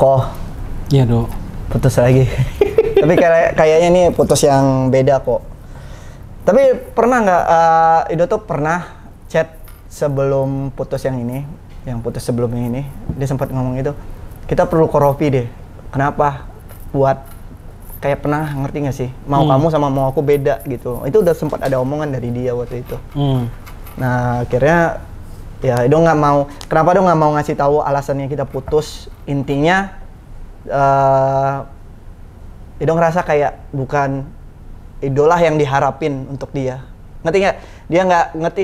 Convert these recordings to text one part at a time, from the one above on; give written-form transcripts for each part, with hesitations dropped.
Kok Iya dok. putus lagi. Tapi kayaknya nih putus yang beda kok. Tapi pernah nggak Ido tuh pernah chat sebelum putus yang ini, yang putus sebelumnya ini, dia sempat ngomong itu, kita perlu kopi deh. Kenapa? Buat kayak pernah ngerti nggak sih? Mau kamu sama mau aku beda gitu. Itu udah sempat ada omongan dari dia waktu itu. Nah akhirnya ya Ido nggak mau. Kenapa Ido nggak mau ngasih tahu alasannya kita putus? Intinya Ido ngerasa kayak bukan idola yang diharapin untuk dia. Ngerti nggak? Dia nggak ngerti.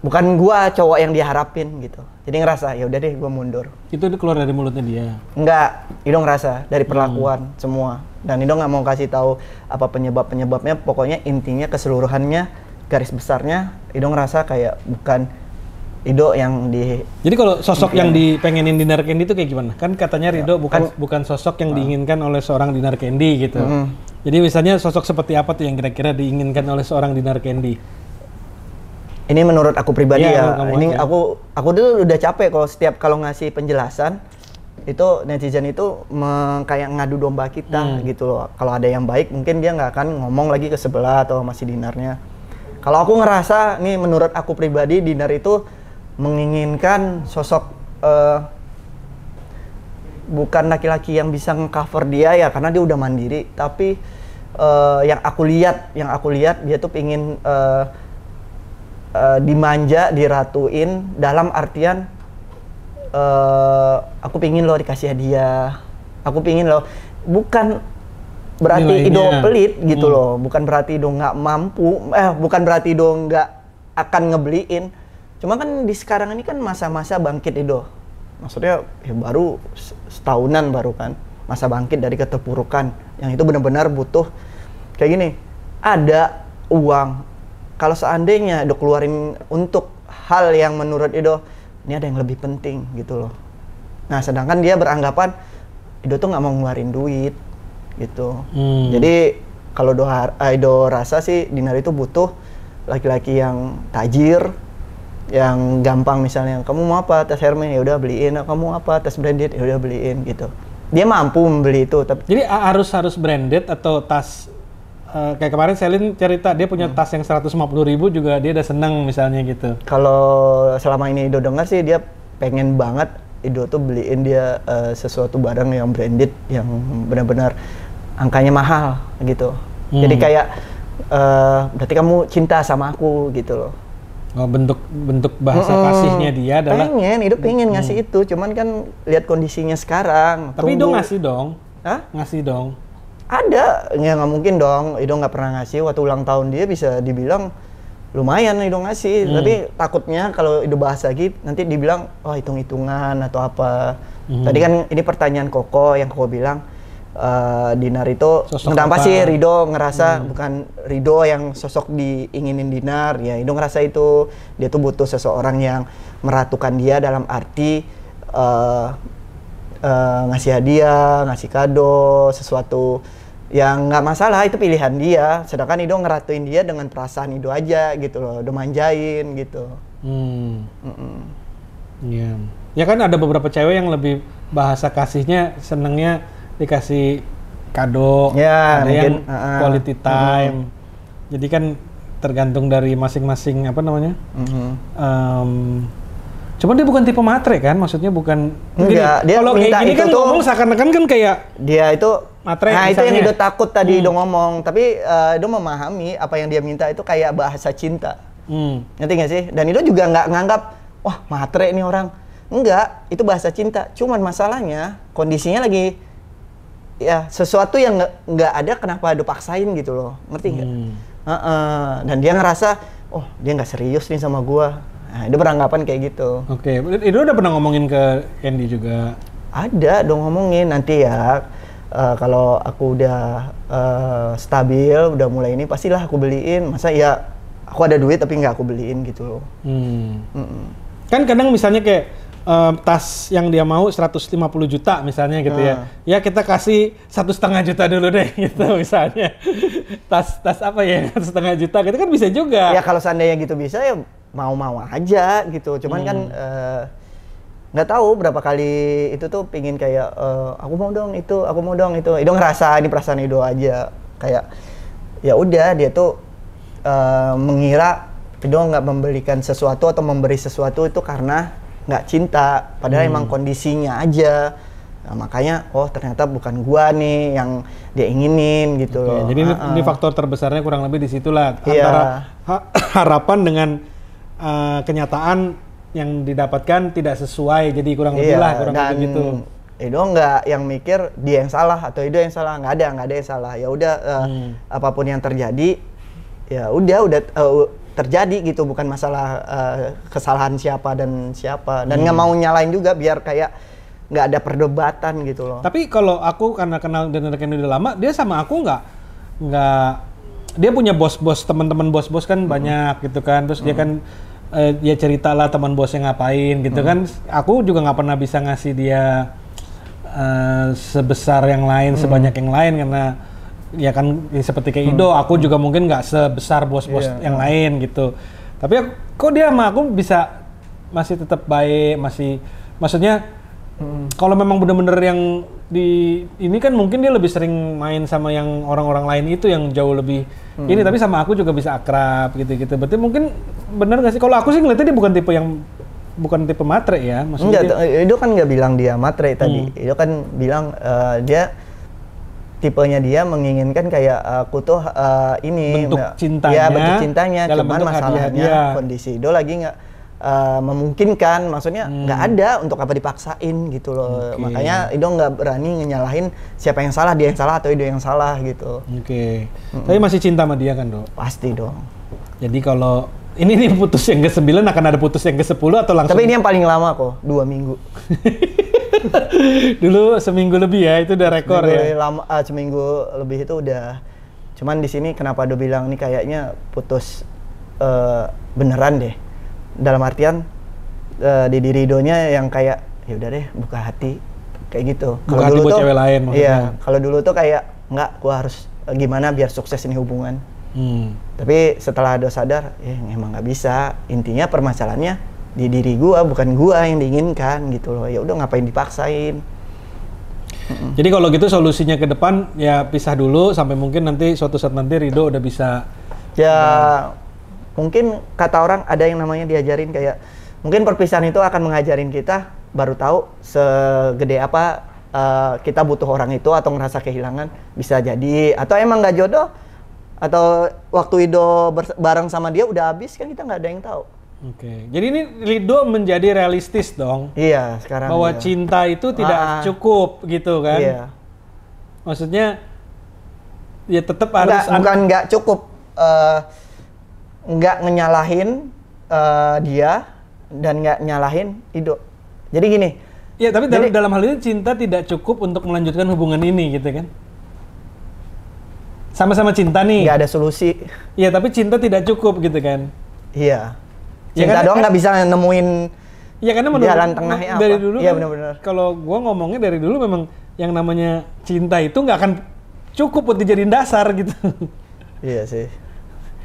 Bukan gua cowok yang diharapin gitu. Jadi ngerasa ya udah deh gua mundur. Itu keluar dari mulutnya dia. Enggak, Ido ngerasa dari perlakuan semua. Dan Ido nggak mau kasih tahu apa penyebabnya. Pokoknya intinya keseluruhannya, garis besarnya Ido ngerasa kayak bukan Ido yang di. Jadi kalau sosok yang dipengenin Dinar Candy itu kayak gimana? Kan katanya Ridho bukan sosok yang diinginkan oleh seorang Dinar Candy gitu. Jadi misalnya sosok seperti apa tuh yang kira-kira diinginkan oleh seorang Dinar Candy? Ini menurut aku pribadi ya. Ini aku dulu udah capek kalau ngasih penjelasan itu netizen itu kayak ngadu domba kita gitu loh. Kalau ada yang baik mungkin dia nggak akan ngomong lagi ke sebelah atau masih Dinarnya. Kalau aku ngerasa nih menurut aku pribadi Dinar itu menginginkan sosok bukan laki-laki yang bisa nge-cover dia ya karena dia udah mandiri, tapi yang aku lihat dia tuh pingin dimanja, diratuin dalam artian aku pingin lo dikasih hadiah, aku pingin lo, bukan berarti Ido pelit gitu loh, bukan berarti Ido nggak mampu, bukan berarti Ido nggak akan ngebeliin, cuma kan di sekarang ini kan masa-masa bangkit Ido, maksudnya ya baru setahunan baru kan masa bangkit dari keterpurukan yang itu benar-benar butuh kayak gini, ada uang. Kalau seandainya Ido keluarin untuk hal yang menurut Ido ini ada yang lebih penting gitu loh. Nah sedangkan dia beranggapan Ido tuh nggak mau ngeluarin duit gitu. Jadi kalau Ido rasa sih Dinar itu butuh laki-laki yang tajir, yang gampang misalnya kamu mau apa tas Hermes ya udah beliin, kamu apa tas branded ya udah beliin gitu. Dia mampu membeli itu. Tapi jadi harus branded atau tas. Kayak kemarin Selin cerita dia punya tas yang 150.000 juga dia udah seneng misalnya gitu. Kalau selama ini Ido dengar sih dia pengen banget Ido tuh beliin dia sesuatu barang yang branded yang benar-benar angkanya mahal gitu. Jadi kayak berarti kamu cinta sama aku gitu loh. Oh, bentuk bahasa kasihnya dia adalah Ido pengen ngasih itu, cuman kan lihat kondisinya sekarang. Tapi Ido ngasih dong. Hah? Ngasih dong. Ada, ya nggak mungkin dong. Ido nggak pernah ngasih. Waktu ulang tahun dia bisa dibilang lumayan Ido ngasih. Tapi takutnya kalau Ido bahas lagi nanti dibilang oh hitung-hitungan atau apa. Tadi kan ini pertanyaan Koko yang Koko bilang Dinar itu kenapa sih Ridho ngerasa bukan Ridho yang sosok diinginin Dinar. Ya Ido ngerasa itu dia tuh butuh seseorang yang meratukan dia dalam arti ngasih hadiah, ngasih kado, sesuatu yang nggak masalah, itu pilihan dia. Sedangkan Ido ngeratuin dia dengan perasaan Ido aja gitu loh, udah manjain gitu. Iya. Ya kan ada beberapa cewek yang lebih bahasa kasihnya senengnya dikasih kado, ya, ada mungkin, yang quality time. Jadi kan tergantung dari masing-masing apa namanya. Cuman dia bukan tipe matre kan, maksudnya bukan. Enggak, dia kalau kayak gini kan tuh, ngomong seakan-akan kan kayak dia itu matre. Nah misalnya. itu yang Ido takut tadi Ido ngomong, tapi Ido memahami apa yang dia minta itu kayak bahasa cinta. Ngerti nggak sih? Dan Ido juga nggak nganggap wah matre nih orang. Enggak, itu bahasa cinta. Cuman masalahnya kondisinya lagi ya sesuatu yang nggak ada, kenapa Ido paksain gitu loh, ngerti nggak? Dan dia ngerasa oh dia nggak serius nih sama gua. Nah, Ido beranggapan kayak gitu. Oke, Ido udah pernah ngomongin ke Candy juga? Ada dong ngomongin, nanti ya kalau aku udah stabil, udah mulai ini pastilah aku beliin. Masa ya aku ada duit tapi nggak aku beliin gitu loh. Kan kadang misalnya kayak tas yang dia mau 150 juta misalnya gitu ya. Ya kita kasih 1,5 juta dulu deh gitu misalnya. Tas apa ya 1,5 juta gitu kan bisa juga. Ya kalau seandainya gitu bisa ya mau aja gitu. Cuman kan nggak tahu berapa kali itu tuh pingin kayak aku mau dong itu, aku mau dong itu. Ido ngerasa ini perasaan Ido aja kayak ya udah dia tuh mengira Ido nggak memberikan sesuatu atau memberi sesuatu itu karena nggak cinta, padahal emang kondisinya aja. Nah, makanya ternyata bukan gua nih yang dia inginin gitu loh. Jadi ini faktor terbesarnya kurang lebih di situlah Iya. antara harapan dengan kenyataan yang didapatkan tidak sesuai, jadi kurang lebih lah kurang lebih gitu. Ido nggak yang mikir dia yang salah atau Ido yang salah, nggak ada yang salah. Ya udah apapun yang terjadi ya udah terjadi gitu, bukan masalah kesalahan siapa dan nggak mau nyalain juga biar kayak nggak ada perdebatan gitu loh. Tapi kalau aku karena kenal dan rekan udah lama, dia sama aku nggak dia punya bos-bos, teman-teman bos-bos kan banyak gitu kan, terus dia kan dia cerita lah teman bosnya ngapain gitu kan. Aku juga nggak pernah bisa ngasih dia sebesar yang lain, sebanyak yang lain karena ya kan seperti kayak Ido, aku juga mungkin nggak sebesar bos-bos yang lain gitu. Tapi kok dia sama aku bisa masih tetap baik, maksudnya kalau memang benar-benar yang di ini kan mungkin dia lebih sering main sama yang orang-orang lain itu yang jauh lebih ini, tapi sama aku juga bisa akrab gitu-gitu. Berarti mungkin benar nggak sih? Kalau aku sih ngeliatnya dia bukan tipe matre ya, maksudnya. Enggak, Ido kan nggak bilang dia matre tadi. Ido kan bilang dia tipenya dia menginginkan kayak aku tuh ini bentuk cintanya, ya bentuk cintanya, cuman masalahnya hadiah. kondisi Ido lagi nggak memungkinkan, maksudnya nggak ada, untuk apa dipaksain gitu loh. Makanya Ido nggak berani nyalahin siapa yang salah, dia yang salah atau Ido yang salah gitu. Tapi masih cinta sama dia kan, Dok? Pasti dong. Jadi kalau ini putus yang ke-9 akan ada putus yang ke-10 atau langsung? Tapi ini yang paling lama kok, 2 minggu. Dulu seminggu lebih ya, itu udah rekor ya? Seminggu lebih itu udah. Cuman di sini kenapa Ido bilang ini kayaknya putus beneran deh. Dalam artian di diri Idonya yang kayak ya udah deh buka hati kayak gitu. Buka hati buat cewek lain maksudnya. Iya, kalau dulu tuh kayak enggak, gua harus gimana biar sukses ini hubungan. Tapi setelah Ido sadar, emang nggak bisa. Intinya permasalahannya di diri gua, bukan gua yang diinginkan gitu loh. Ya udah ngapain dipaksain. Jadi kalau gitu solusinya ke depan ya pisah dulu sampai mungkin nanti suatu saat nanti Ridho udah bisa. Ya mungkin kata orang ada yang namanya diajarin kayak mungkin perpisahan itu akan mengajarin kita baru tahu segede apa kita butuh orang itu atau ngerasa kehilangan, bisa jadi. Atau emang nggak jodoh, atau waktu Ido bareng sama dia udah habis, kan kita nggak ada yang tahu. Jadi ini Ridho menjadi realistis dong. Iya, sekarang bahwa cinta itu tidak cukup gitu kan. Iya. Maksudnya ya tetap harus bukan nggak cukup, nggak ngenyalahin dia dan nggak nyalahin Ido. Jadi gini. Ya, tapi dalam hal ini cinta tidak cukup untuk melanjutkan hubungan ini gitu kan. Sama-sama cinta nih. Nggak ada solusi. Iya, tapi cinta tidak cukup gitu kan. Iya. Cinta doang nggak bisa nemuin karena jalan tengahnya apa. Dari dulu iya, kan, benar-benar. Kalau gua ngomongnya dari dulu memang yang namanya cinta itu nggak akan cukup untuk dijadiin dasar gitu. Iya sih.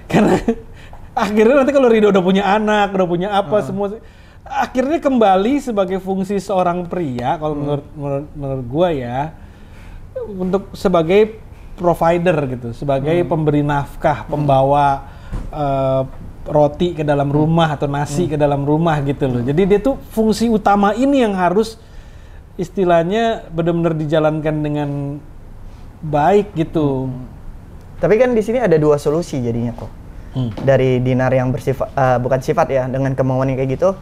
Karena akhirnya nanti kalau Ridho udah punya anak, udah punya apa semua, akhirnya kembali sebagai fungsi seorang pria kalau menurut gua ya, untuk sebagai provider gitu, sebagai pemberi nafkah, pembawa roti ke dalam rumah atau nasi ke dalam rumah gitu loh. Jadi dia tuh fungsi utama ini yang harus istilahnya benar-benar dijalankan dengan baik gitu. Tapi kan di sini ada 2 solusi jadinya kok. Dari Dinar yang bersifat bukan sifat ya, dengan kemauan yang kayak gitu,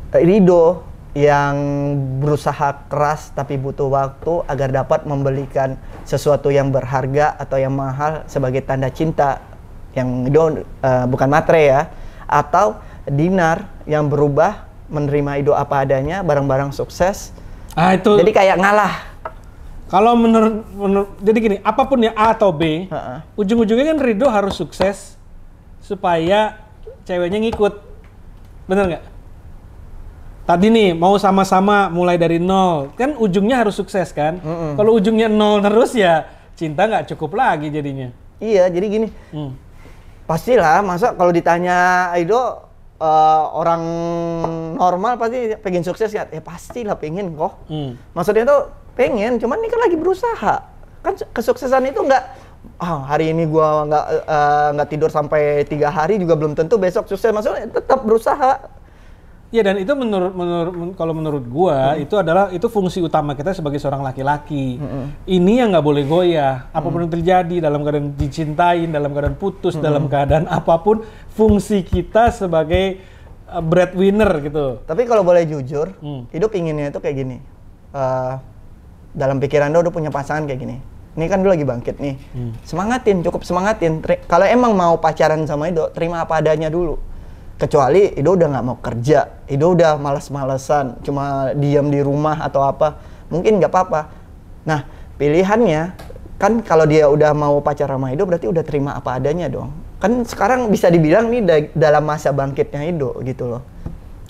Ridho yang berusaha keras tapi butuh waktu agar dapat membelikan sesuatu yang berharga atau yang mahal sebagai tanda cinta, yang Ido bukan matre ya, atau Dinar yang berubah menerima Ido apa adanya, bareng-bareng sukses. Itu. Jadi kayak ngalah. Kalau menurut jadi gini, apapun ya A atau B, ujung-ujungnya kan Ridho harus sukses supaya ceweknya ngikut. Bener nggak? Tadi nih mau sama-sama mulai dari nol, kan ujungnya harus sukses kan? Kalau ujungnya nol terus ya cinta nggak cukup lagi jadinya. Iya, jadi gini. Pastilah, masa kalau ditanya Ido orang normal pasti pengen sukses ya, pastilah pengen kok. Maksudnya tuh pengen, cuman ini kan lagi berusaha. Kan kesuksesan itu nggak, hari ini gua nggak tidur sampai 3 hari juga belum tentu besok sukses. Maksudnya tetap berusaha. Ya, dan itu kalau menurut gua itu fungsi utama kita sebagai seorang laki-laki. Ini yang nggak boleh goyah. Apapun yang terjadi, dalam keadaan dicintain, dalam keadaan putus, dalam keadaan apapun, fungsi kita sebagai breadwinner gitu. Tapi kalau boleh jujur, hidup inginnya itu kayak gini. Dalam pikiran udah punya pasangan kayak gini. Ini kan dulu lagi bangkit nih. Cukup semangatin. Kalau emang mau pacaran sama Ido, terima apa adanya dulu. Kecuali Ido udah nggak mau kerja, Ido udah malas-malesan, cuma diam di rumah atau apa, mungkin nggak apa-apa. Nah, pilihannya kan kalau dia udah mau pacaran sama Ido, berarti udah terima apa adanya dong. Kan sekarang bisa dibilang nih dalam masa bangkitnya Ido gitu loh.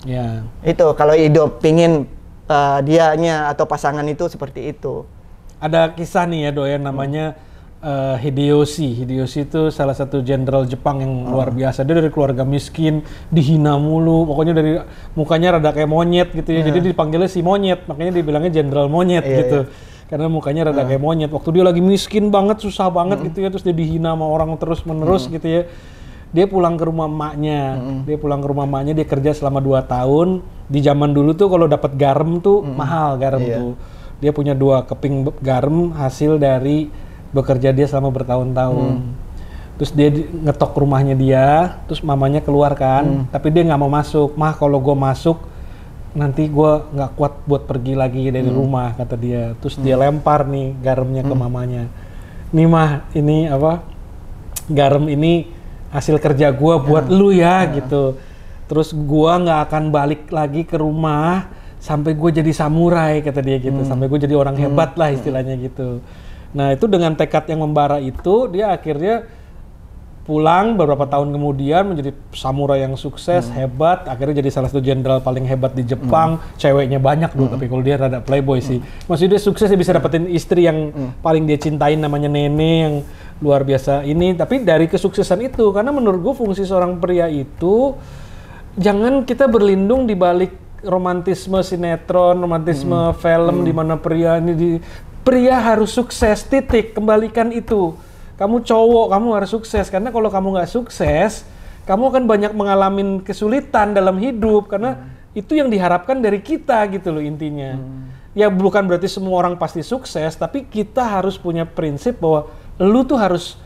Ya. Itu kalau Ido pingin dianya atau pasangan itu seperti itu. Ada kisah nih ya doyan namanya Hideyoshi. Hideyoshi itu salah satu jenderal Jepang yang luar biasa. Dia dari keluarga miskin, dihina mulu, pokoknya dari mukanya rada kayak monyet gitu ya. Jadi dipanggilnya si monyet, makanya dibilangnya jenderal monyet gitu. Karena mukanya rada kayak monyet. Waktu dia lagi miskin banget, susah banget gitu ya, terus dia dihina sama orang terus-menerus gitu ya. Dia pulang ke rumah emaknya. Dia kerja selama 2 tahun. Di zaman dulu tuh kalau dapat garam tuh mahal garam tuh. Dia punya 2 keping garam hasil dari bekerja dia selama bertahun-tahun. Terus dia ngetok rumahnya dia, terus mamanya keluar kan, tapi dia nggak mau masuk. Mah, kalau gue masuk nanti gue nggak kuat buat pergi lagi dari rumah, kata dia. Terus dia lempar nih garamnya ke mamanya. Nih mah, ini apa? Garam ini hasil kerja gue buat lu ya gitu. Terus gue nggak akan balik lagi ke rumah sampai gue jadi samurai, kata dia gitu. Sampai gue jadi orang hebat lah istilahnya gitu. Nah, itu dengan tekad yang membara itu, dia akhirnya pulang beberapa tahun kemudian menjadi samurai yang sukses, hebat, akhirnya jadi salah satu jenderal paling hebat di Jepang. Ceweknya banyak dulu, tapi kalau dia rada playboy sih. Maksudnya dia sukses, dia bisa dapetin istri yang paling dia cintain, namanya Nene, yang luar biasa ini. Tapi dari kesuksesan itu, karena menurut gue fungsi seorang pria itu, jangan kita berlindung di balik romantisme sinetron, romantisme film, di mana pria pria harus sukses, titik, kembalikan itu. Kamu cowok, kamu harus sukses. Karena kalau kamu nggak sukses, kamu akan banyak mengalami kesulitan dalam hidup. Karena itu yang diharapkan dari kita gitu loh intinya. Ya bukan berarti semua orang pasti sukses, tapi kita harus punya prinsip bahwa lu tuh harus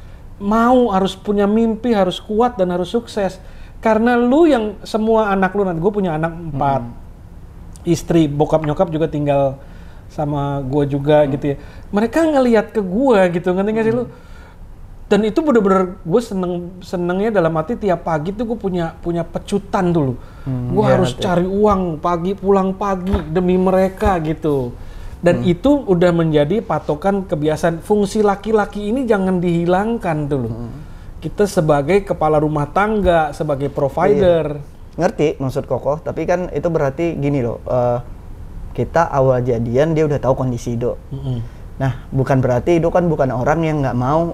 harus punya mimpi, harus kuat dan harus sukses. Karena lu yang semua anak lu, nanti gue punya anak 4. Istri, bokap nyokap juga tinggal sama gue juga gitu ya. Mereka ngelihat ke gue gitu, ngerti nggak sih lu? Dan itu bener-bener gue senengnya dalam arti tiap pagi tuh gue punya pecutan dulu. Gue harus cari uang pagi, pulang pagi demi mereka gitu. Dan itu udah menjadi patokan kebiasaan. Fungsi laki-laki ini jangan dihilangkan dulu. Kita sebagai kepala rumah tangga, sebagai provider. Ngerti maksud Koko, tapi kan itu berarti gini loh. Kita awal jadian dia udah tahu kondisi Ido. Nah, bukan berarti Ido kan bukan orang yang nggak mau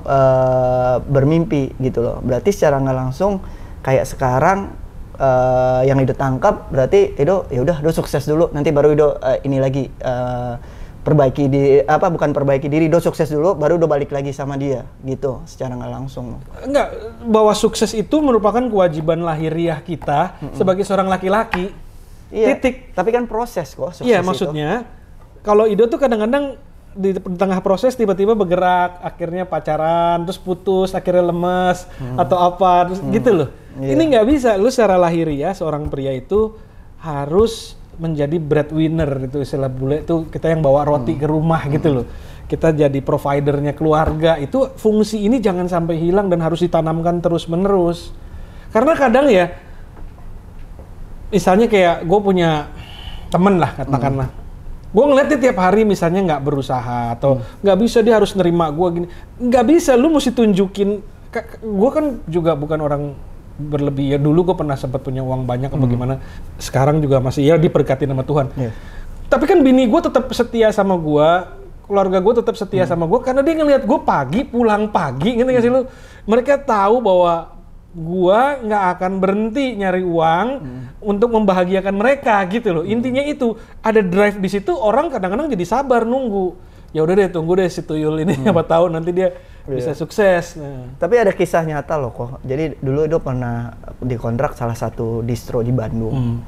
bermimpi gitu loh. Berarti secara nggak langsung kayak sekarang yang Ido tangkap berarti Ido ya udah Ido sukses dulu, nanti baru Ido ini lagi bukan perbaiki diri, Ido sukses dulu baru Ido balik lagi sama dia gitu secara nggak langsung. Enggak, bahwa sukses itu merupakan kewajiban lahiriah kita sebagai seorang laki-laki. Iya, titik. Tapi kan proses kok sukses. Iya, maksudnya kalau Ido tuh kadang-kadang di tengah proses tiba-tiba bergerak, akhirnya pacaran, terus putus, akhirnya lemes atau apa, terus gitu loh. Ini nggak bisa, lu secara lahiriah seorang pria itu harus menjadi breadwinner, itu istilah bule itu kita yang bawa roti ke rumah gitu loh. Kita jadi providernya keluarga, itu fungsi ini jangan sampai hilang dan harus ditanamkan terus-menerus. Karena kadang ya, misalnya kayak gue punya temen lah katakanlah, gue ngeliatnya tiap hari misalnya nggak berusaha atau nggak bisa, dia harus nerima gue gini, nggak bisa, lu mesti tunjukin. Gue kan juga bukan orang berlebih ya, dulu gue pernah sempat punya uang banyak apa gimana, sekarang juga masih ya diberkati sama Tuhan. Tapi kan bini gue tetap setia sama gue, keluarga gue tetap setia sama gue karena dia ngeliat gue pagi pulang pagi, ngerti nggak sih lu? Mereka tahu bahwa gua nggak akan berhenti nyari uang untuk membahagiakan mereka gitu loh. Intinya itu ada drive di situ, orang kadang-kadang jadi sabar nunggu. Ya udah deh, tunggu deh si tuyul ini apa tahu nanti dia bisa sukses. Nah. Tapi ada kisah nyata loh kok. Jadi dulu itu pernah dikontrak salah satu distro di Bandung.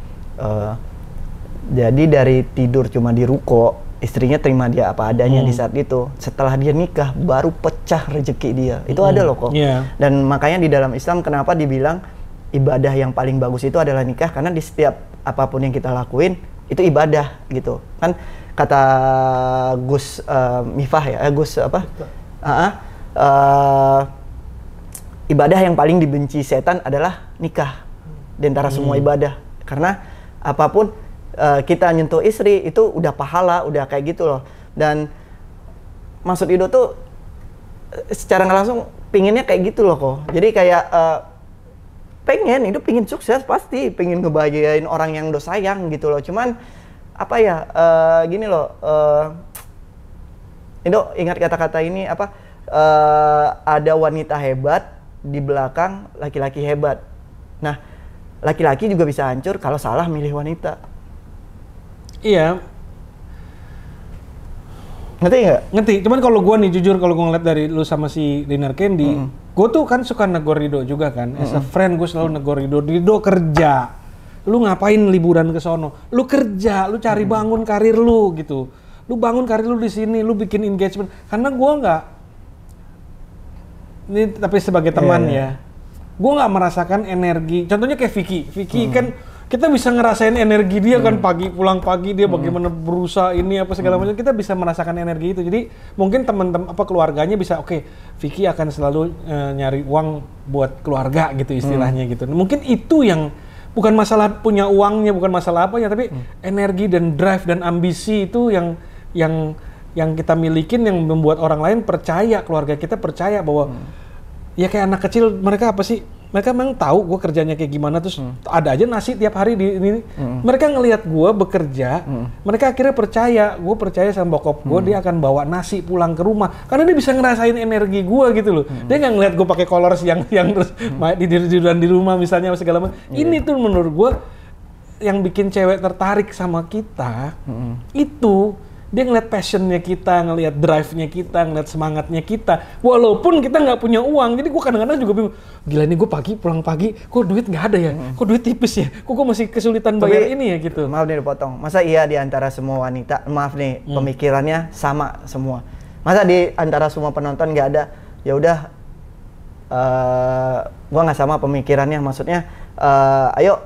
Jadi dari tidur cuma di ruko, istrinya terima dia apa adanya di saat itu. Setelah dia nikah, baru pecah rezeki dia. Itu ada loh kok. Dan makanya di dalam Islam kenapa dibilang ibadah yang paling bagus itu adalah nikah, karena di setiap apapun yang kita lakuin itu ibadah gitu. Kan kata Gus Mifah ya, Gus apa? Ibadah yang paling dibenci setan adalah nikah di antara semua ibadah. Karena apapun kita nyentuh istri itu udah pahala, udah kayak gitu loh. Dan maksud Ido tuh secara nggak langsung pinginnya kayak gitu loh kok. Jadi kayak pingin sukses pasti, pingin ngebahagiain orang yang udah sayang gitu loh. Cuman apa ya, gini loh, Ido ingat kata-kata ini apa? Ada wanita hebat di belakang laki-laki hebat. Nah, laki-laki juga bisa hancur kalau salah milih wanita. Iya. Ngerti nggak? Ngerti. Cuman kalau gue nih jujur, kalau gue ngeliat dari lu sama si Dinar Candy, gue tuh kan suka negor Rido juga kan. As a friend gue selalu negor Rido. Rido kerja. Lu ngapain liburan ke sono? Lu kerja, lu cari bangun karir lu gitu. Lu bangun karir lu di sini, lu bikin engagement. Karena gue nggak, ini tapi sebagai teman ya, gue nggak merasakan energi. Contohnya kayak Vicky kan. Kita bisa ngerasain energi dia kan, pagi pulang pagi dia bagaimana berusaha ini apa segala macam, kita bisa merasakan energi itu. Jadi mungkin teman-teman apa keluarganya bisa Vicky akan selalu nyari uang buat keluarga gitu istilahnya gitu. Mungkin itu yang bukan masalah punya uangnya, bukan masalah apanya, tapi energi dan drive dan ambisi itu yang kita milikin, yang membuat orang lain percaya, keluarga kita percaya bahwa ya kayak anak kecil, mereka apa sih? Mereka memang tahu gue kerjanya kayak gimana, terus ada aja nasi tiap hari di ini. Mereka ngelihat gue bekerja, mereka akhirnya gue percaya sama bokap gue, dia akan bawa nasi pulang ke rumah karena dia bisa ngerasain energi gue gitu loh. Dia nggak ngelihat gue pakai kolor yang terus tiduran di rumah misalnya segala macam. Ini tuh menurut gue yang bikin cewek tertarik sama kita itu. Dia ngeliat passionnya kita, ngeliat drive-nya kita, ngeliat semangatnya kita. Walaupun kita nggak punya uang, jadi gue kadang-kadang juga bingung. Gila nih gue pulang pagi, kok duit nggak ada ya? Kok duit tipis ya? Kok gue masih kesulitan bayar ini ya gitu? Maaf nih dipotong. Masa iya di antara semua wanita, maaf nih, pemikirannya sama semua. Masa di antara semua penonton nggak ada? Ya udah, gue nggak sama pemikirannya. Maksudnya, ayo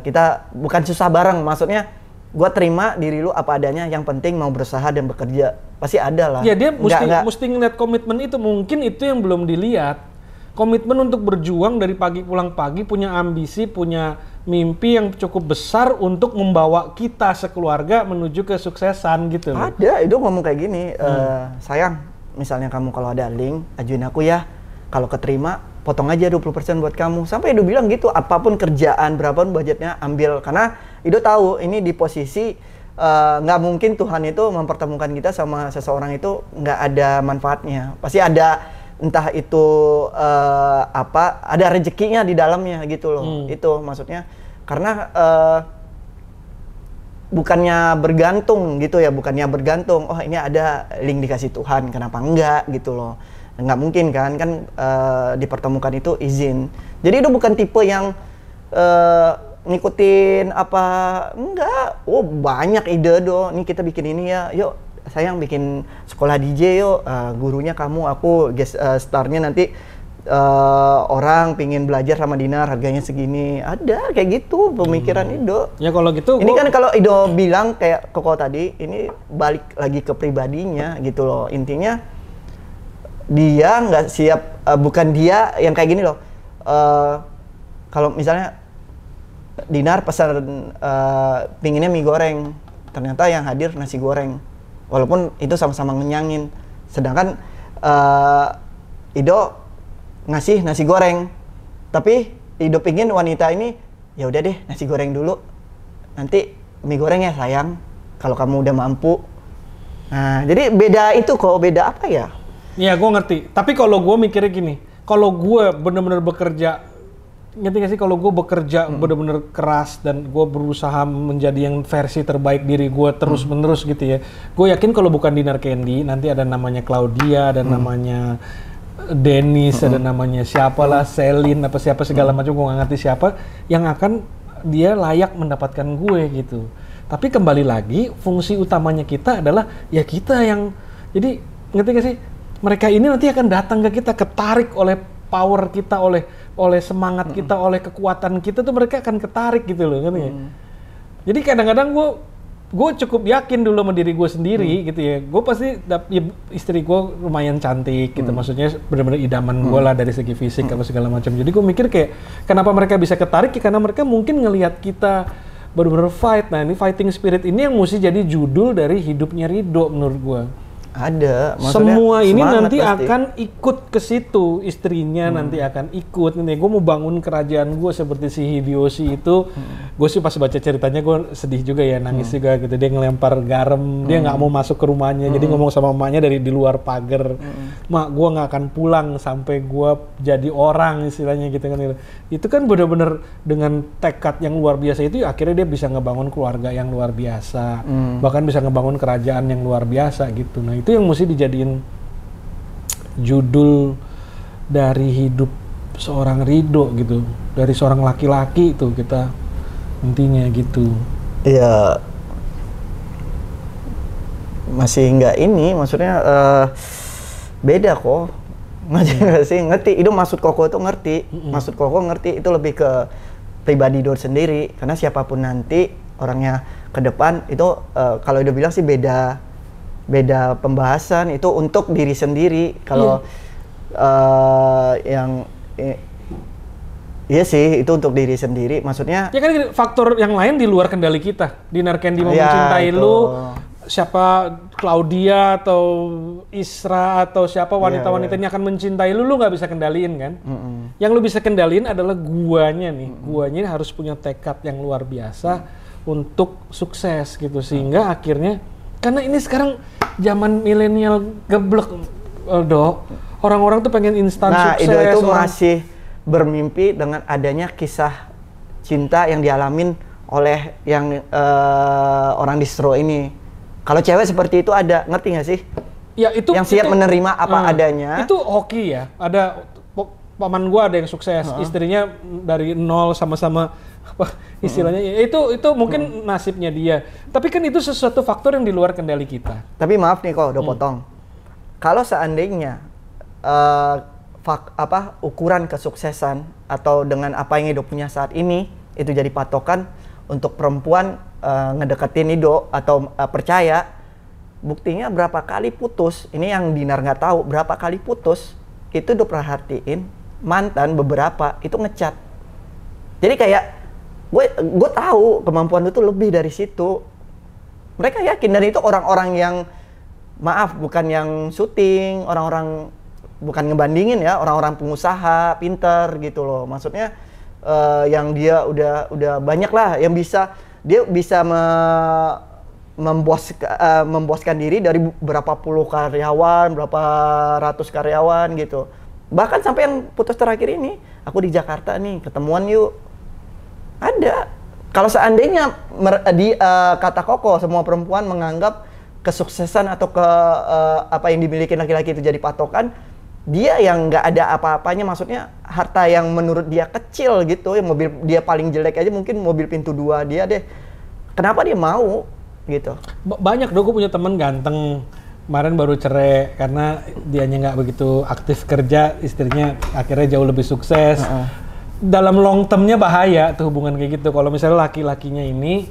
kita bukan susah bareng. Maksudnya, gue terima diri lu apa adanya, yang penting mau berusaha dan bekerja. Pasti ada lah. Ya dia mesti ngeliat komitmen itu, mungkin itu yang belum dilihat. Komitmen untuk berjuang dari pagi pulang pagi, punya ambisi, punya mimpi yang cukup besar untuk membawa kita sekeluarga menuju kesuksesan gitu loh. Ada, itu ngomong kayak gini, sayang, misalnya kamu kalau ada link, ajuin aku ya. Kalau keterima, potong aja 20% buat kamu. Sampai Ido bilang gitu, apapun kerjaan, berapapun budgetnya, ambil. Karena Ido tahu ini di posisi nggak mungkin Tuhan itu mempertemukan kita sama seseorang itu nggak ada manfaatnya. Pasti ada, entah itu ada rezekinya di dalamnya gitu loh. Itu maksudnya. Karena bukannya bergantung gitu ya, bukannya bergantung, oh ini ada link dikasih Tuhan, kenapa enggak gitu loh. Nggak mungkin kan dipertemukan itu izin. Jadi itu bukan tipe yang ngikutin apa, enggak. Oh banyak ide nih kita bikin ini ya, yuk sayang bikin sekolah DJ yuk, gurunya kamu, aku guest starnya nanti orang pingin belajar sama Dinar, harganya segini. Ada kayak gitu pemikiran Ido. Ya kalau gitu ini kan kalau Ido bilang kayak Koko tadi, ini balik lagi ke pribadinya gitu loh. Intinya dia nggak siap, bukan dia yang kayak gini loh. Kalau misalnya Dinar pesan pinginnya mie goreng, ternyata yang hadir nasi goreng, walaupun itu sama-sama ngenyangin. Sedangkan Ido ngasih nasi goreng, tapi Ido pingin wanita ini ya udah deh nasi goreng dulu, nanti mie goreng ya sayang kalau kamu udah mampu. Nah jadi beda itu kok, beda apa ya? Iya, gue ngerti. Tapi kalau gue mikirnya gini, kalau gue bener-bener bekerja ngerti gak sih kalau gue bekerja bener-bener keras dan gue berusaha menjadi yang versi terbaik diri gue terus menerus gitu ya, gue yakin kalau bukan Dinar Candy nanti ada namanya Claudia, ada namanya Dennis, ada namanya siapalah, Selin apa siapa segala macam, gue nggak ngerti siapa yang akan dia layak mendapatkan gue gitu. Tapi kembali lagi fungsi utamanya kita adalah ya kita yang, jadi ngerti gak sih, mereka ini nanti akan datang ke kita, ketarik oleh power kita, oleh semangat kita, oleh kekuatan kita tuh mereka akan ketarik gitu loh, ngerti ya? Jadi kadang-kadang gue cukup yakin dulu sama diri gue sendiri gitu ya. Gue pasti ya, istri gue lumayan cantik gitu, maksudnya benar-benar idaman gue lah dari segi fisik apa segala macam. Jadi gue mikir kayak kenapa mereka bisa ketarik ya, karena mereka mungkin ngelihat kita benar-benar fight. Nah ini fighting spirit ini yang mesti jadi judul dari hidupnya Ridho menurut gue. Ada, semua ini nanti pasti akan ikut ke situ, istrinya nanti akan ikut. Nih, gue mau bangun kerajaan gue seperti si Hideyoshi itu. Gue sih pas baca ceritanya gue sedih juga ya, nangis juga gitu. Dia ngelempar garam, dia nggak mau masuk ke rumahnya, jadi ngomong sama emaknya dari di luar pagar, mak gue nggak akan pulang sampai gue jadi orang istilahnya gitu kan. Itu kan benar-benar dengan tekad yang luar biasa itu, akhirnya dia bisa ngebangun keluarga yang luar biasa, bahkan bisa ngebangun kerajaan yang luar biasa gitu. Nah itu yang mesti dijadiin judul dari hidup seorang Ridho gitu, dari seorang laki-laki itu kita intinya gitu. Iya, masih nggak ini, maksudnya beda kok. Nggak sih, ngerti. Itu maksud Koko itu ngerti. Maksud Koko ngerti itu lebih ke pribadi Dor sendiri. Karena siapapun nanti orangnya ke depan itu kalau udah bilang sih beda pembahasan itu untuk diri sendiri. Kalau yang iya sih itu untuk diri sendiri, maksudnya ya kan faktor yang lain di luar kendali kita. Dinar Candy mau mencintai lu, siapa Claudia atau Isra atau siapa wanita-wanita ini akan mencintai lu nggak bisa kendaliin kan. Yang lu bisa kendaliin adalah guanya nih. Guanya harus punya tekad yang luar biasa untuk sukses gitu, sehingga akhirnya, karena ini sekarang zaman milenial geblek, Dok. Orang-orang tuh pengen instan sukses. Nah, itu masih bermimpi dengan adanya kisah cinta yang dialamin oleh yang orang distro ini. Kalau cewek seperti itu ada, ngerti nggak sih? Ya itu. Yang siap menerima apa adanya. Itu hoki ya. Ada paman gua ada yang sukses, istrinya dari nol sama-sama apa istilahnya. Itu mungkin nasibnya dia. Tapi kan itu sesuatu faktor yang di luar kendali kita. Tapi maaf nih kok, udah potong. Kalau seandainya ukuran kesuksesan atau dengan apa yang Ido punya saat ini itu jadi patokan untuk perempuan ngedeketin Ido atau percaya, buktinya berapa kali putus, ini yang Dinar nggak tahu, berapa kali putus itu Ido perhatiin mantan beberapa itu ngechat. Jadi kayak gue tahu kemampuan itu lebih dari situ. Mereka yakin, dan itu orang-orang yang maaf bukan yang syuting, orang-orang bukan ngebandingin ya, orang-orang pengusaha pinter gitu loh. Maksudnya yang dia udah banyak lah yang dia bisa memboskan diri dari berapa puluh karyawan, berapa ratus karyawan gitu. Bahkan sampai yang putus terakhir ini, aku di Jakarta nih, ketemuan yuk. Ada. Kalau seandainya kata Koko, semua perempuan menganggap kesuksesan atau apa yang dimiliki laki-laki itu jadi patokan, dia yang nggak ada apa-apanya, maksudnya harta yang menurut dia kecil gitu, yang mobil dia paling jelek aja mungkin mobil pintu 2 dia deh. Kenapa dia mau gitu? Banyak dong, gue punya temen ganteng, kemarin baru cerai karena dianya nggak begitu aktif kerja, istrinya akhirnya jauh lebih sukses. Dalam long termnya bahaya tuh hubungan kayak gitu. Kalau misalnya laki-lakinya ini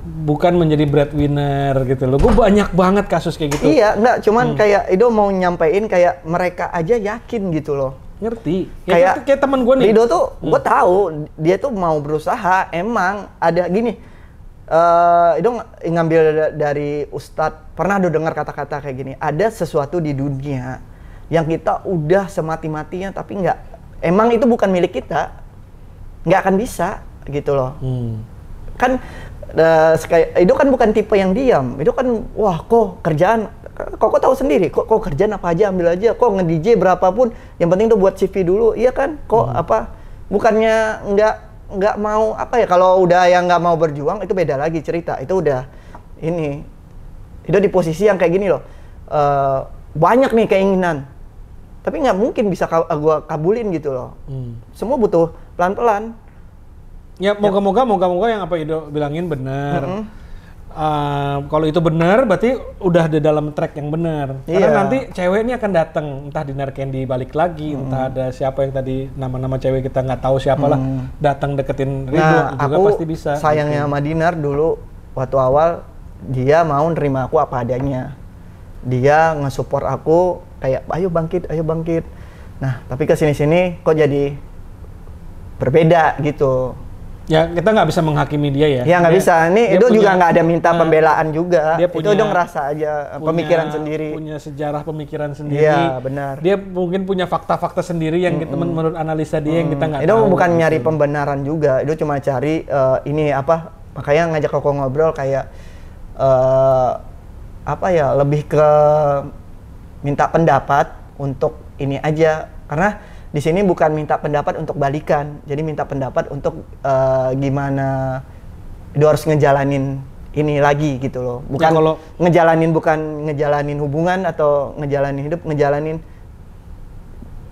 bukan menjadi breadwinner gitu loh. Gue banyak banget kasus kayak gitu. Iya, enggak, cuman kayak Ido mau nyampein kayak mereka aja yakin gitu loh. Ngerti. Kayak teman gue nih. Ridho tuh, gue tahu dia tuh mau berusaha. Emang ada gini, Ido ngambil dari Ustadz, pernah udah dengar kata-kata kayak gini. Ada sesuatu di dunia yang kita udah semati-matinya tapi emang itu bukan milik kita. Nggak akan bisa gitu loh. Kan Ido kan bukan tipe yang diam. Ido kan, wah kok kerjaan, kok tahu sendiri, kok kerjaan apa aja ambil aja, kok nge-DJ berapapun, yang penting tuh buat CV dulu, iya kan? Kok bukannya nggak mau apa ya, kalau udah yang nggak mau berjuang itu beda lagi cerita. Itu udah ini itu di posisi yang kayak gini loh, banyak nih keinginan tapi nggak mungkin bisa gua kabulin gitu loh. Semua butuh pelan-pelan ya. Moga-moga yang apa Ido bilangin benar. Kalau itu benar berarti udah di dalam track yang benar. Karena nanti cewek ini akan datang, entah Dinar Candy balik lagi, entah ada siapa yang tadi nama-nama cewek kita nggak tahu siapa lah, datang deketin Ridho juga aku pasti bisa. Sayangnya sama Dinar dulu waktu awal dia mau nerima aku apa adanya. Dia nge-support aku kayak ayo bangkit. Nah, tapi kesini-sini kok jadi berbeda gitu. Ya kita nggak bisa menghakimi dia ya. Ya nggak bisa. Ini Edo juga nggak ada minta pembelaan juga. Dia punya, itu Edo ngerasa aja pemikiran sendiri. Punya sejarah pemikiran sendiri. Iya benar. Dia mungkin punya fakta-fakta sendiri yang kita menurut analisa dia yang kita nggak tahu. Edo bukan nyari pembenaran juga. Edo cuma cari ini apa? Makanya ngajak Koko ngobrol kayak apa ya? Lebih ke minta pendapat untuk ini aja. Karena di sini bukan minta pendapat untuk balikan, jadi minta pendapat untuk gimana Edo harus ngejalanin ini lagi gitu loh. Bukan ya, bukan ngejalanin hubungan atau ngejalanin hidup, ngejalanin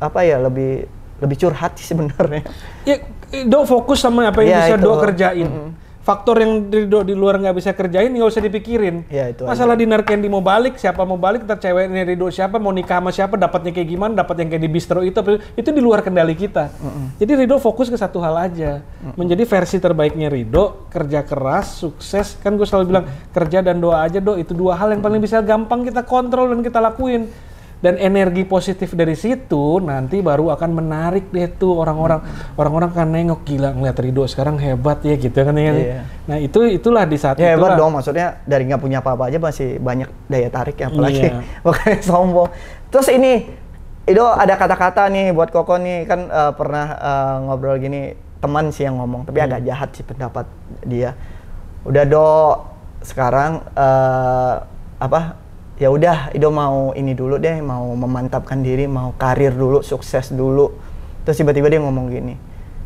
apa ya, lebih curhat sih sebenarnya. Ya, Do fokus sama apa yang bisa Do kerjain. Faktor yang di luar nggak bisa kerjain nggak usah dipikirin. Ya, itu masalah Dinar Candy mau balik, siapa mau balik, ntar ceweknya Ridho siapa, mau nikah sama siapa, dapatnya kayak gimana, dapat yang kayak di bistro itu di luar kendali kita. Jadi Ridho fokus ke satu hal aja, menjadi versi terbaiknya Ridho, kerja keras, sukses. Kan gue selalu bilang kerja dan doa aja Do, itu dua hal yang paling bisa gampang kita kontrol dan kita lakuin. Dan energi positif dari situ nanti baru akan menarik deh tuh orang-orang kan nengok, gila ngeliat Ridho sekarang hebat ya gitu kan ya. Iya. Nah itulah di saat ya, itulah. hebat dong, maksudnya dari nggak punya apa-apa aja masih banyak daya tarik ya, apalagi bukan sombong. Terus ini Edo ada kata-kata nih buat Koko nih, kan pernah ngobrol gini, teman sih yang ngomong tapi agak jahat sih pendapat dia. Udah Do, sekarang apa ya udah, Edo mau ini dulu deh, mau memantapkan diri, mau karir dulu, sukses dulu. Terus tiba-tiba dia ngomong gini,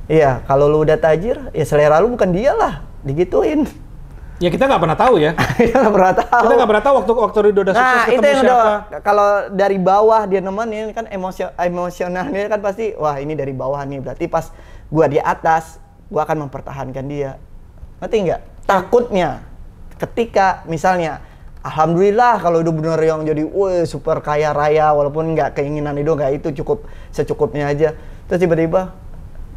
iya kalau lu udah tajir, ya selera lu bukan dia lah, digituin. Ya kita nggak pernah tahu ya. Kita nggak pernah tahu. Kita nggak pernah tahu waktu Ridho udah sukses ketemu itu siapa. Kalau dari bawah dia nemenin kan emosionalnya kan pasti, wah ini dari bawah nih, berarti pas gua di atas, gua akan mempertahankan dia. Ngerti nggak? Takutnya ketika misalnya alhamdulillah kalau udah bener yang jadi super kaya raya, walaupun nggak keinginan itu nggak, itu cukup secukupnya aja. Terus tiba-tiba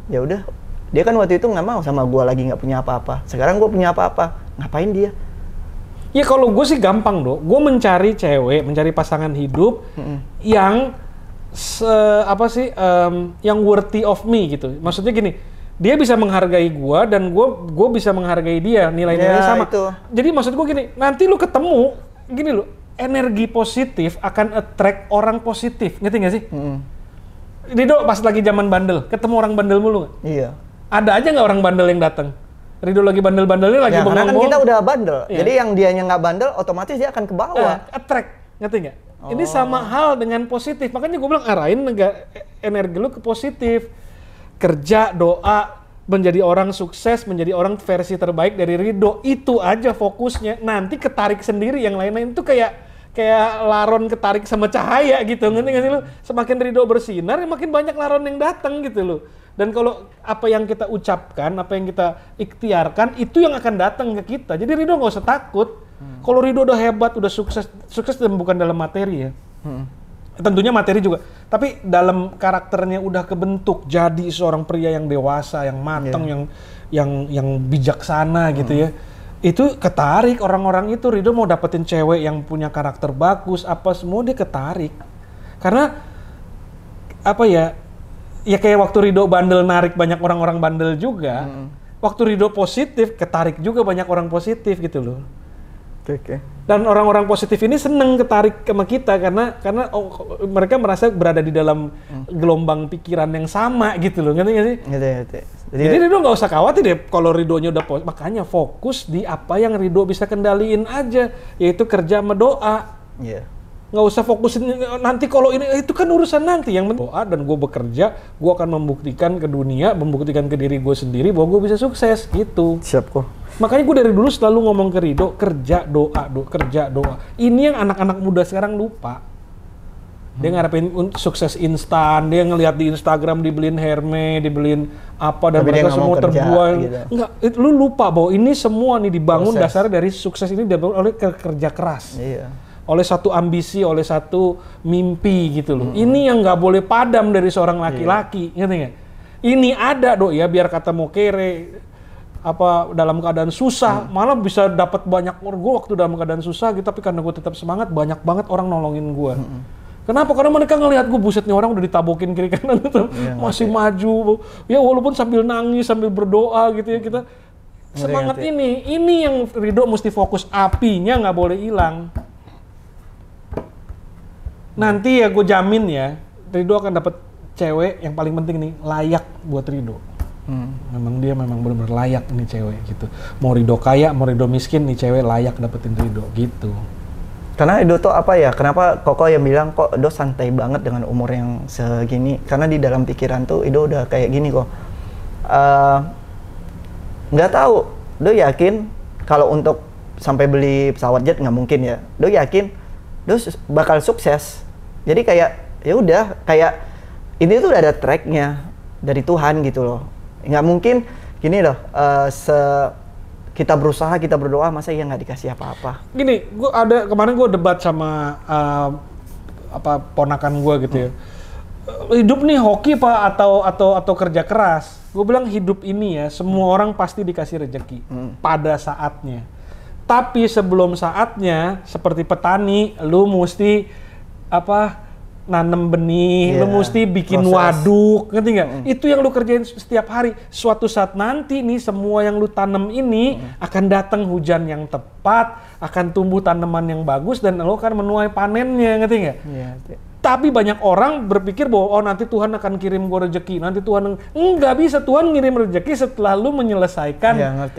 ya udah, dia kan waktu itu nggak mau sama gue, lagi nggak punya apa-apa. Sekarang gue punya apa-apa, ngapain dia? Ya kalau gue sih gampang Do, gue mencari cewek, mencari pasangan hidup yang yang worthy of me gitu. Maksudnya gini, dia bisa menghargai gua dan gua bisa menghargai dia, nilai-nilainya sama. Itu. Jadi maksud gua gini, nanti lu ketemu gini lo, energi positif akan attract orang positif, ngerti nggak sih? Ridho pas lagi zaman bandel, ketemu orang bandel mulu nggak? Iya. Ada aja nggak orang bandel yang datang? Ridho lagi bandel-bandelnya lagi bengong. Karena kan kita udah bandel, iya. Jadi yang dianya nggak bandel, otomatis dia akan ke bawah. Attract, ngerti nggak? Ini sama hal dengan positif, makanya gua bilang arahin energi lu ke positif. Kerja, doa, menjadi orang sukses, menjadi orang versi terbaik dari Ridho, itu aja fokusnya. Nanti ketarik sendiri yang lain-lain itu kayak laron ketarik sama cahaya gitu, ngerti nggak sih lu? Semakin Ridho bersinar, makin banyak laron yang datang gitu loh. Dan kalau apa yang kita ucapkan, apa yang kita ikhtiarkan, itu yang akan datang ke kita. Jadi Ridho nggak usah takut. Kalau Ridho udah hebat, udah sukses dan bukan dalam materi ya. Tentunya materi juga, tapi dalam karakternya udah kebentuk jadi seorang pria yang dewasa, yang matang, yang bijaksana gitu ya. Itu ketarik orang-orang itu. Ridho mau dapetin cewek yang punya karakter bagus, apa semua dia ketarik. Karena apa ya? Ya kayak waktu Ridho bandel narik banyak orang-orang bandel juga. Waktu Ridho positif ketarik juga banyak orang positif gitu loh. Oke. Dan orang-orang positif ini seneng ketarik sama kita karena mereka merasa berada di dalam gelombang pikiran yang sama gitu loh, ngerti nggak sih? Ngerti. Jadi Ridho nggak usah khawatir deh kalau Ridhonya udah makanya fokus di apa yang Ridho bisa kendaliin aja, yaitu kerja sama doa. Iya. Nggak usah fokusin nanti kalau ini, itu kan urusan nanti. Yang penting doa dan gue bekerja, gue akan membuktikan ke dunia, membuktikan ke diri gue sendiri bahwa gue bisa sukses gitu. Siap kok. Makanya gue dari dulu selalu ngomong ke Rido, kerja doa, kerja doa. Ini yang anak-anak muda sekarang lupa. Dia ngarepin sukses instan, dia ngelihat di Instagram dibeliin Hermes, dibeliin apa, dan tapi mereka semua terbuai. Gitu. Enggak, lu lupa bahwa ini semua nih dibangun proses. Dasarnya dari sukses ini dibangun oleh kerja keras. Iya. Oleh satu ambisi, oleh satu mimpi gitu loh. Ini yang nggak boleh padam dari seorang laki-laki, ngerti nggak? Ini ada ya biar kata mau kere, apa dalam keadaan susah, malah bisa dapat banyak orang. Gue waktu dalam keadaan susah gitu, tapi karena gue tetap semangat, banyak banget orang nolongin gue. Kenapa? Karena mereka ngelihat gue, buset nih orang udah ditabokin kiri kanan gitu, masih maju. Ya walaupun sambil nangis, sambil berdoa gitu ya kita. Semangat ini yang Rido mesti fokus, apinya nggak boleh hilang. Nanti ya gue jamin ya, Rido akan dapat cewek yang paling penting nih, layak buat Rido. Memang dia memang benar-benar layak nih cewek gitu. Mau Rido kaya, mau Rido miskin, nih cewek layak dapetin Rido gitu. Karena Edo tuh apa ya, kenapa Koko yang bilang kok Edo santai banget dengan umur yang segini. Karena di dalam pikiran tuh Edo udah kayak gini kok. Nggak tahu, Edo yakin kalau untuk sampai beli pesawat jet nggak mungkin ya. Edo yakin Edo bakal sukses. Jadi kayak ya udah, kayak ini tuh udah ada tracknya dari Tuhan gitu loh. Nggak mungkin gini loh, kita berusaha, kita berdoa, masa ya nggak dikasih apa-apa. Gini, kemarin gue debat sama ponakan gue gitu ya. Hidup nih hoki pak atau kerja keras? Gue bilang hidup ini ya semua orang pasti dikasih rezeki pada saatnya. Tapi sebelum saatnya seperti petani, lu mesti nanem benih, lu mesti bikin waduk, ngerti nggak? Itu yang lu kerjain setiap hari. Suatu saat nanti nih semua yang lu tanam ini akan datang hujan yang tepat, akan tumbuh tanaman yang bagus dan lu akan menuai panennya, ngerti nggak? Tapi banyak orang berpikir bahwa nanti Tuhan akan kirim gue rezeki, nanti Tuhan nggak bisa. Tuhan ngirim rezeki setelah lu menyelesaikan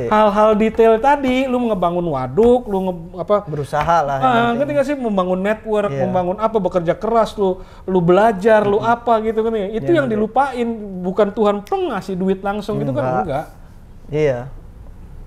hal-hal detail tadi. Lu ngebangun waduk, lu berusaha lah. Ngerti nggak sih, membangun network, membangun bekerja keras, lu belajar, lu apa gitu kan ya. Itu yang dilupain, bukan Tuhan ngasih duit langsung gitu kan, enggak. Iya.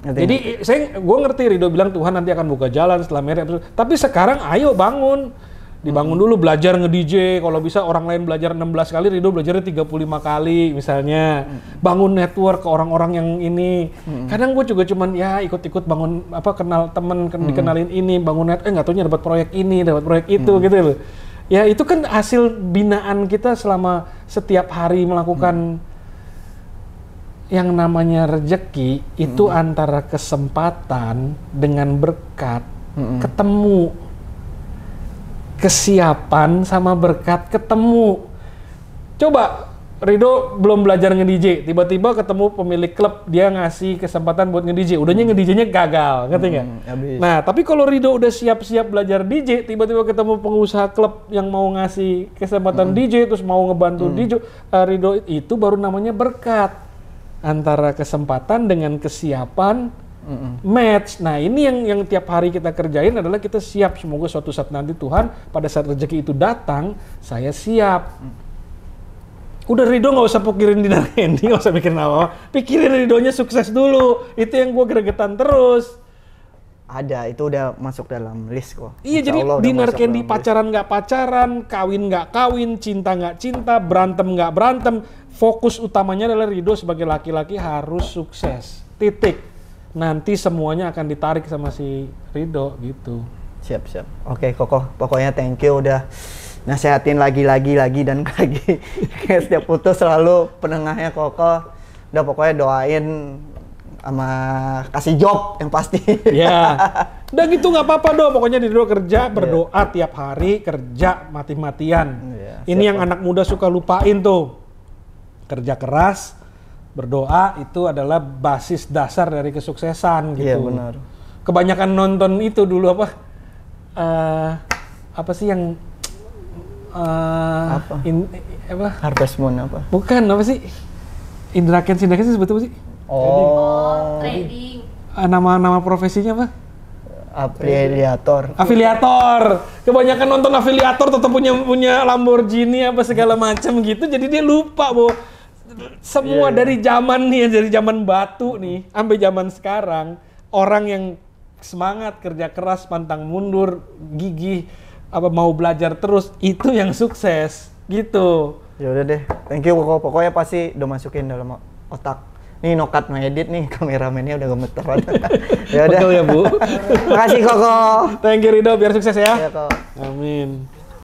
Jadi gue ngerti Rido bilang Tuhan nanti akan buka jalan setelah merit. Tapi sekarang ayo bangun. Dibangun dulu, belajar nge-DJ, kalau bisa orang lain belajar 16 kali, Rido belajarnya 35 kali misalnya. Bangun network ke orang-orang yang ini. Kadang gue juga cuman ya ikut-ikut bangun kenal temen, dikenalin ini, bangun nggak taunya dapat proyek ini, dapat proyek itu gitu loh. Ya itu kan hasil binaan kita selama setiap hari melakukan yang namanya rezeki itu antara kesempatan dengan berkat ketemu. Kesiapan sama berkat ketemu. Coba Rido belum belajar nge-DJ, tiba-tiba ketemu pemilik klub, dia ngasih kesempatan buat nge-DJ, udahnya nge-DJ-nya gagal, ngerti nggak? Nah, tapi kalau Rido udah siap-siap belajar DJ, tiba-tiba ketemu pengusaha klub yang mau ngasih kesempatan DJ, terus mau ngebantu DJ, Rido, itu baru namanya berkat. Antara kesempatan dengan kesiapan, match. Nah ini yang tiap hari kita kerjain adalah kita siap. Semoga suatu saat nanti Tuhan pada saat rezeki itu datang, saya siap. Udah Rido nggak usah pikirin Dinar Candy, nggak usah mikirin apa-apa. Pikirin Ridonya sukses dulu. Itu yang gue gregetan terus. Ada, itu udah masuk dalam list kok. Iya, jadi Dinar Candy pacaran nggak pacaran, kawin nggak kawin, cinta nggak cinta, berantem nggak berantem. Fokus utamanya adalah Rido sebagai laki-laki harus sukses. Titik. Nanti semuanya akan ditarik sama si Rido gitu. Siap. Oke, Koko, pokoknya thank you udah nasehatin lagi dan lagi. Kayak setiap putus selalu penengahnya Koko. Udah pokoknya doain sama kasih job yang pasti. Ya. Udah gitu nggak apa-apa dong. Pokoknya Rido kerja, berdoa tiap hari, kerja mati-matian. Ini yang anak muda suka lupain tuh. Kerja keras, berdoa itu adalah basis dasar dari kesuksesan gitu. Iya benar. Kebanyakan nonton itu dulu apa sih yang Harvest Moon apa? Bukan, apa sih? Indra Kents sebetulnya apa sih? Oh, trading. Nama profesinya apa? Afiliator. Kebanyakan nonton afiliator tetap punya Lamborghini apa segala macam gitu. Jadi dia lupa bahwa semua dari zaman nih, dari zaman batu nih sampai zaman sekarang, orang yang semangat, kerja keras, pantang mundur, gigih, apa mau belajar terus, itu yang sukses gitu. Ya udah deh. Thank you Koko. Pokoknya pasti udah masukin dalam otak. Nih nokat ngedit nih, kameramennya udah gemeter. Ya udah. Betul ya, Bu. Makasih Koko. Thank you Rido, biar sukses ya. Iya, Kok. Amin.